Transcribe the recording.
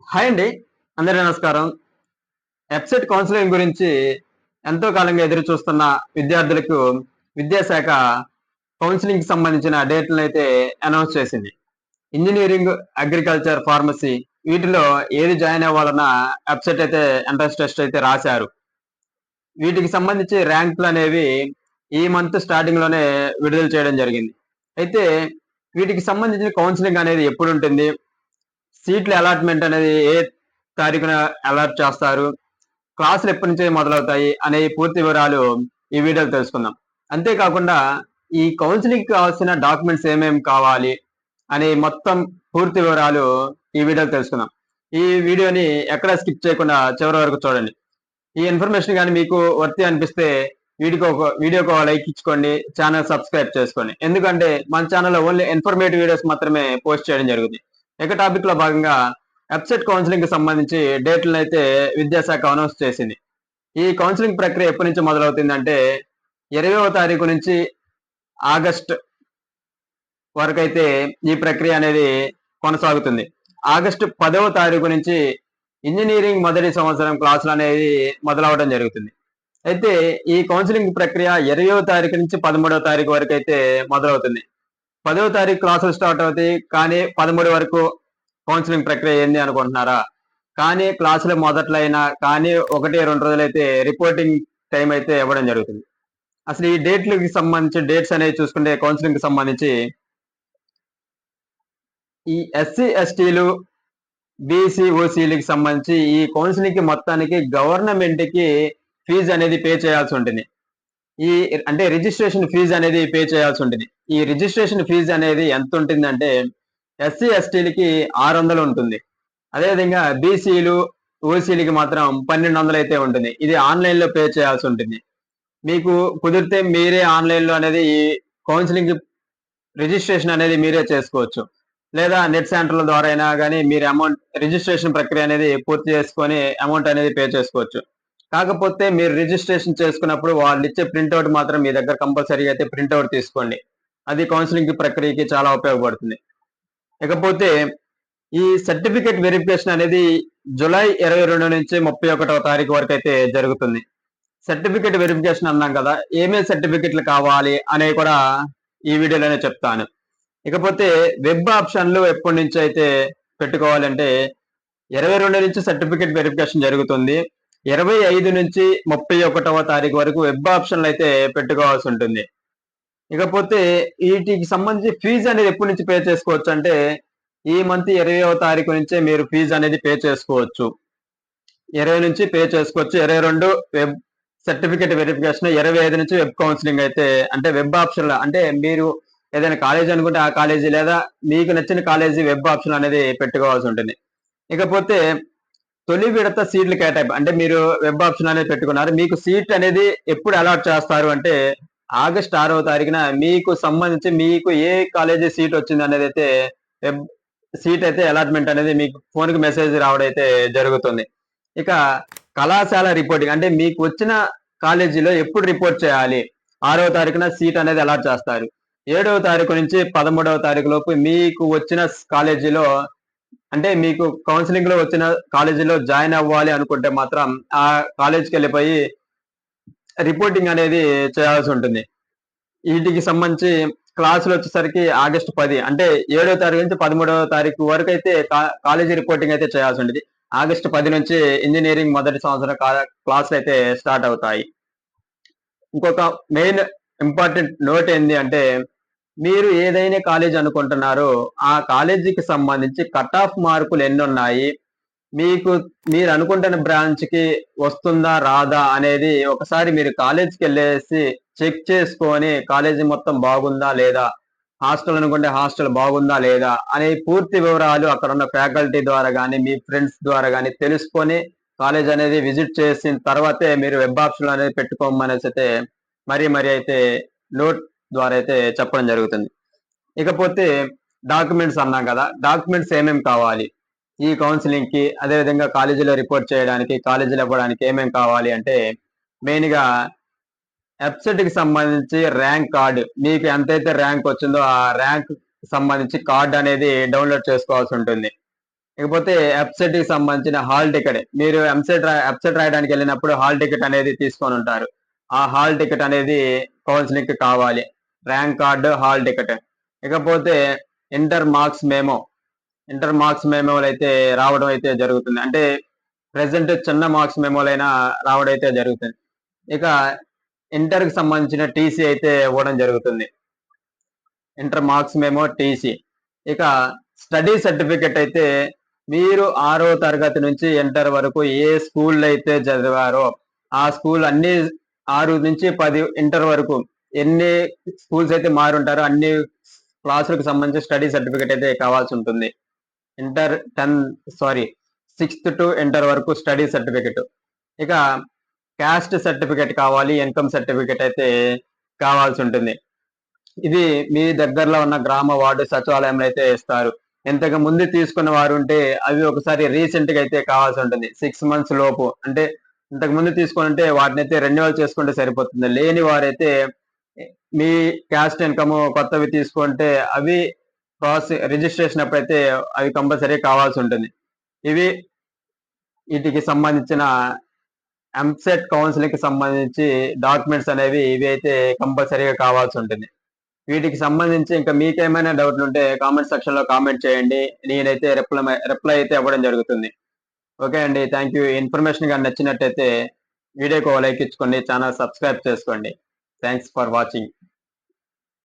Hi అండి. అందరికీ నమస్కారం. వెబ్‌సైట్ కౌన్సెలింగ్ గురించి ఎంతో కాలంగా ఎదురు చూస్తున్న విద్యార్థులకు విద్యాశాఖ కౌన్సెలింగ్‌కి సంబంధించిన డేట్‌లనైతే అనౌన్స్ చేసింది. ఇంజినీరింగ్, అగ్రికల్చర్, ఫార్మసీ వీటిలో ఏది జాయిన్ అవ్వాలన్నా వెబ్‌సైట్ అయితే ఎంట్రన్స్ టెస్ట్ అయితే రాశారు. వీటికి సంబంధించి ర్యాంకులనేవి ఈ మంత్ స్టార్టింగ్‌లోనే విడుదల చేయడం జరిగింది. అయితే వీటికి సంబంధించిన కౌన్సెలింగ్ అనేది ఎప్పుడుంటుంది? సీట్ల అలాట్‌మెంట్ అనేది ఏ తారీఖున అలాట్ చేస్తారు? క్లాసులు ఎప్పటి నుంచి మొదలవుతాయి అనే పూర్తి వివరాలు ఈ వీడియోలో తెలుసుకుందాం. అంతేకాకుండా ఈ కౌన్సిలింగ్‌కి కావాల్సిన డాక్యుమెంట్స్ ఏమేమి కావాలి అనే మొత్తం పూర్తి వివరాలు ఈ వీడియోలో తెలుసుకుందాం. ఈ వీడియోని ఎక్కడ స్కిప్ చేయకుండా చివరి వరకు చూడండి. ఈ ఇన్ఫర్మేషన్ గాని మీకు వర్తీ అనిపిస్తే వీడియోకి ఒక లైక్ ఇచ్చుకోండి. ఛానెల్ సబ్స్క్రైబ్ చేసుకోండి. ఎందుకంటే మన ఛానెల్‌లో ఓన్లీ ఇన్ఫర్మేటివ్ వీడియోస్ మాత్రమే పోస్ట్ చేయడం జరుగుతుంది. ఇక టాపిక్‌లో భాగంగా వెబ్‌సైట్ కౌన్సెలింగ్‌కి సంబంధించి డేట్‌లనైతే విద్యాశాఖ అనౌన్స్ చేసింది. ఈ కౌన్సెలింగ్ ప్రక్రియ ఎప్పటి నుంచి మొదలవుతుందంటే 20వ తారీఖు నుంచి ఆగస్ట్ వరకైతే ఈ ప్రక్రియ అనేది కొనసాగుతుంది. ఆగస్టు 10వ తారీఖు నుంచి ఇంజినీరింగ్ మొదటి సంవత్సరం క్లాసులనేవి మొదలవ్వడం జరుగుతుంది. అయితే ఈ కౌన్సెలింగ్ ప్రక్రియ 20వ తారీఖు నుంచి 13వ తారీఖు వరకైతే మొదలవుతుంది. 10వ తారీఖు క్లాసులు స్టార్ట్ అవుతాయి. కానీ 13 వరకు కౌన్సెలింగ్ ప్రక్రియ ఏంది అనుకుంటున్నారా? కానీ క్లాసులు మొదట్లో అయినా కానీ 1, 2 రోజులైతే రిపోర్టింగ్ టైం అయితే ఇవ్వడం జరుగుతుంది. అసలు ఈ డేట్‌లకి సంబంధించి డేట్స్ అనేవి చూసుకుంటే కౌన్సెలింగ్‌కి సంబంధించి ఈ ఎస్సీ, ఎస్టీలు, బీసీ, ఓసీలకి సంబంధించి ఈ కౌన్సెలింగ్‌కి మొత్తానికి గవర్నమెంట్‌కి ఫీజ్ అనేది పే చేయాల్సి ఉంటుంది. ఈ అంటే రిజిస్ట్రేషన్ ఫీజ్ అనేది పే చేయాల్సి ఉంటుంది. ఈ రిజిస్ట్రేషన్ ఫీజ్ అనేది ఎంత ఉంటుందంటే ఎస్సీ, ఎస్టీలకి 600 ఉంటుంది. అదేవిధంగా బీసీలు, ఓసీలకి మాత్రం 1200 అయితే ఉంటుంది. ఇది ఆన్‌లైన్‌లో పే చేయాల్సి ఉంటుంది. మీకు కుదిరితే మీరే ఆన్‌లైన్‌లో అనేది ఈ కౌన్సెలింగ్ రిజిస్ట్రేషన్ అనేది మీరే చేసుకోవచ్చు. లేదా నెట్ సెంటర్‌ల ద్వారా అయినా గాని మీరు రిజిస్ట్రేషన్ ప్రక్రియ అనేది పూర్తి చేసుకొని అమౌంట్ అనేది పే చేసుకోవచ్చు. కాకపోతే మీరు రిజిస్ట్రేషన్ చేసుకున్నప్పుడు వాళ్ళిచ్చే ప్రింటౌట్ మాత్రం మీ దగ్గర కంపల్సరీగా అయితే ప్రింటౌట్ తీసుకోండి. అది కౌన్సెలింగ్ ప్రక్రియకి చాలా ఉపయోగపడుతుంది. ఇకపోతే ఈ సర్టిఫికేట్ వెరిఫికేషన్ అనేది జులై 22 నుంచి 31వ తారీఖు వరకైతే జరుగుతుంది. సర్టిఫికేట్ వెరిఫికేషన్ అన్నాం కదా! ఏమేం సర్టిఫికేట్‌లు కావాలి అనేవి కూడా ఈ వీడియోలోనే చెప్తాను. ఇకపోతే వెబ్ ఆప్షన్‌లు ఎప్పటినుంచైతే పెట్టుకోవాలంటే 22 నుంచి సర్టిఫికేట్ వెరిఫికేషన్ జరుగుతుంది. 25 నుంచి 31వ తారీఖు వరకు వెబ్ ఆప్షన్‌లు అయితే పెట్టుకోవాల్సి ఉంటుంది. ఇకపోతే ఈటికి సంబంధించి ఫీజ్ అనేది ఎప్పటి నుంచి పే చేసుకోవచ్చు అంటే ఈ మంత్ 20వ తారీఖు నుంచే మీరు ఫీజ్ అనేది పే చేసుకోవచ్చు. 20 నుంచి పే చేసుకోవచ్చు. 22 వెబ్ సర్టిఫికేట్ వెరిఫికేషన్, 25 నుంచి వెబ్ కౌన్సెలింగ్ అయితే అంటే వెబ్ ఆప్షన్‌లో అంటే మీరు ఏదైనా కాలేజీ అనుకుంటే ఆ కాలేజీ లేదా మీకు నచ్చిన కాలేజీ వెబ్ ఆప్షన్ అనేది పెట్టుకోవాల్సి ఉంటుంది. ఇకపోతే తొలి విడత సీట్ల కేటాయింపు అంటే మీరు వెబ్ ఆప్షన్ అనేది పెట్టుకున్నారు. మీకు సీట్ అనేది ఎప్పుడు అలాట్ చేస్తారు అంటే ఆగస్ట్ 6వ తారీఖున మీకు సంబంధించి మీకు ఏ కాలేజీ సీట్ వచ్చిందనేదైతే వెబ్ సీట్ అయితే అలాట్‌మెంట్ అనేది మీకు ఫోన్‌కి మెసేజ్ రావడం అయితే జరుగుతుంది. ఇక కళాశాల రిపోర్టింగ్ అంటే మీకు వచ్చిన కాలేజీలో ఎప్పుడు రిపోర్ట్ చేయాలి? 6వ తారీఖున సీట్ అనేది అలాట్ చేస్తారు. 7వ తారీఖు నుంచి 13వ తారీఖు లోపు మీకు వచ్చిన కాలేజీలో అంటే మీకు కౌన్సెలింగ్‌లో వచ్చిన కాలేజీలో జాయిన్ అవ్వాలి అనుకుంటే మాత్రం ఆ కాలేజ్‌కెళ్ళిపోయి రిపోర్టింగ్ అనేది చేయాల్సి ఉంటుంది. ఈటికి సంబంధించి క్లాసులొచ్చేసరికి ఆగస్టు 10 అంటే 7వ తారీఖు నుంచి 13వ తారీఖు వరకైతే కాలేజీ రిపోర్టింగ్ అయితే చేయాల్సి ఉంటది. ఆగస్టు 10 నుంచి ఇంజినీరింగ్ మొదటి సంవత్సరం క్లాసులైతే స్టార్ట్ అవుతాయి. ఇంకొక మెయిన్ ఇంపార్టెంట్ నోట్ ఏంది అంటే మీరు ఏదైనా కాలేజ్ అనుకుంటున్నారో ఆ కాలేజీకి సంబంధించి కట్ ఆఫ్ మార్కులు ఎన్నున్నాయి? మీకు మీరు అనుకుంటున్న బ్రాంచ్‌కి వస్తుందా? రాదా? అనేది ఒకసారి మీరు కాలేజ్‌కెళ్ళేసి చెక్ చేసుకొని కాలేజీ మొత్తం బాగుందా? లేదా? హాస్టల్ అనుకుంటే హాస్టల్ బాగుందా? లేదా? అనే పూర్తి వివరాలు అక్కడున్న ఫ్యాకల్టీ ద్వారా గాని, మీ ఫ్రెండ్స్ ద్వారా గాని తెలుసుకొని కాలేజ్ అనేది విజిట్ చేసిన తర్వాతే మీరు వెబ్ ఆప్షన్‌లో అనేది పెట్టుకోమనేసైతే మరీ అయితే నోట్ ద్వారా అయితే చెప్పడం జరుగుతుంది. ఇకపోతే డాక్యుమెంట్స్ అన్నాం కదా! డాక్యుమెంట్స్ ఏమేమి కావాలి? ఈ కౌన్సెలింగ్‌కి అదేవిధంగా కాలేజీలో రిపోర్ట్ చేయడానికి, కాలేజీలో ఇవ్వడానికి ఏమేం కావాలి అంటే మెయిన్‌గా వెబ్‌సెట్‌కి సంబంధించి ర్యాంక్ కార్డ్ మీకు ఎంతైతే ర్యాంక్ వచ్చిందో ఆ ర్యాంక్ సంబంధించి కార్డ్ అనేది డౌన్‌లోడ్ చేసుకోవాల్సి ఉంటుంది. ఇకపోతే ఎఫ్సెట్ కి సంబంధించిన హాల్ టికెట్, మీరు ఎఫ్సెట్ రాయడానికి వెళ్ళినప్పుడు హాల్ టికెట్ అనేది తీసుకొని ఉంటారు. ఆ హాల్ టికెట్ అనేది కౌన్సిలింగ్ కి కావాలి. Rank card, hall ticket. ఇకపోతే inter marks memo, inter marks మెమోలు అయితే రావడం అయితే జరుగుతుంది. అంటే ప్రెసెంట్ చిన్న మార్క్స్ మెమోలైనా రావడం అయితే జరుగుతుంది. ఇక ఇంటర్ కి సంబంధించిన టీసీ అయితే ఇవ్వడం జరుగుతుంది. Inter marks memo, TC. ఇక స్టడీ సర్టిఫికెట్ అయితే మీరు 6వ తరగతి నుంచి ఇంటర్ వరకు ఏ స్కూల్ అయితే చదివారో ఆ స్కూల్ అన్ని 6 నుంచి 10 ఇంటర్ వరకు ఎన్ని స్కూల్స్ అయితే మారుంటారో అన్ని క్లాసులకు సంబంధించి స్టడీ సర్టిఫికెట్ అయితే కావాల్సి ఉంటుంది. ఇంటర్ 6th టు ఇంటర్ వరకు స్టడీ సర్టిఫికెట్. ఇక క్యాస్ట్ సర్టిఫికెట్ కావాలి, ఇన్కమ్ సర్టిఫికెట్ అయితే కావాల్సి ఉంటుంది. ఇది మీ దగ్గరలో ఉన్న గ్రామ వార్డు సచివాలయంలో అయితే ఇస్తారు. ఇంతకు ముందు తీసుకున్న వారు ఉంటే అవి ఒకసారి రీసెంట్ గా అయితే కావాల్సి ఉంటుంది. 6 months లోపు, అంటే ఇంతకు ముందు తీసుకొని ఉంటే వాటిని అయితే రెన్యువల్ చేసుకుంటే సరిపోతుంది. లేని వారైతే మీ క్యాస్ట్ ఇన్కమ్ కొత్తవి తీసుకుంటే అవి రిజిస్ట్రేషన్ అప్పుడైతే అవి కంపల్సరీ కావాల్సి ఉంటుంది. ఇవి వీటికి సంబంధించిన ఎంసెట్ కౌన్సిలింగ్ కి సంబంధించి డాక్యుమెంట్స్ అనేవి ఇవి అయితే కంపల్సరీగా కావాల్సి ఉంటుంది. వీటికి సంబంధించి ఇంకా మీకేమైనా డౌట్లు ఉంటే కామెంట్ సెక్షన్ లో కామెంట్ చేయండి. నేనైతే రిప్లై అయితే ఇవ్వడం జరుగుతుంది. ఓకే అండి, థ్యాంక్ యూ. ఇన్ఫర్మేషన్ గా నచ్చినట్టయితే వీడియోకి ఒక లైక్ ఇచ్చుకోండి, ఛానల్ సబ్స్క్రైబ్ చేసుకోండి. Thanks for watching.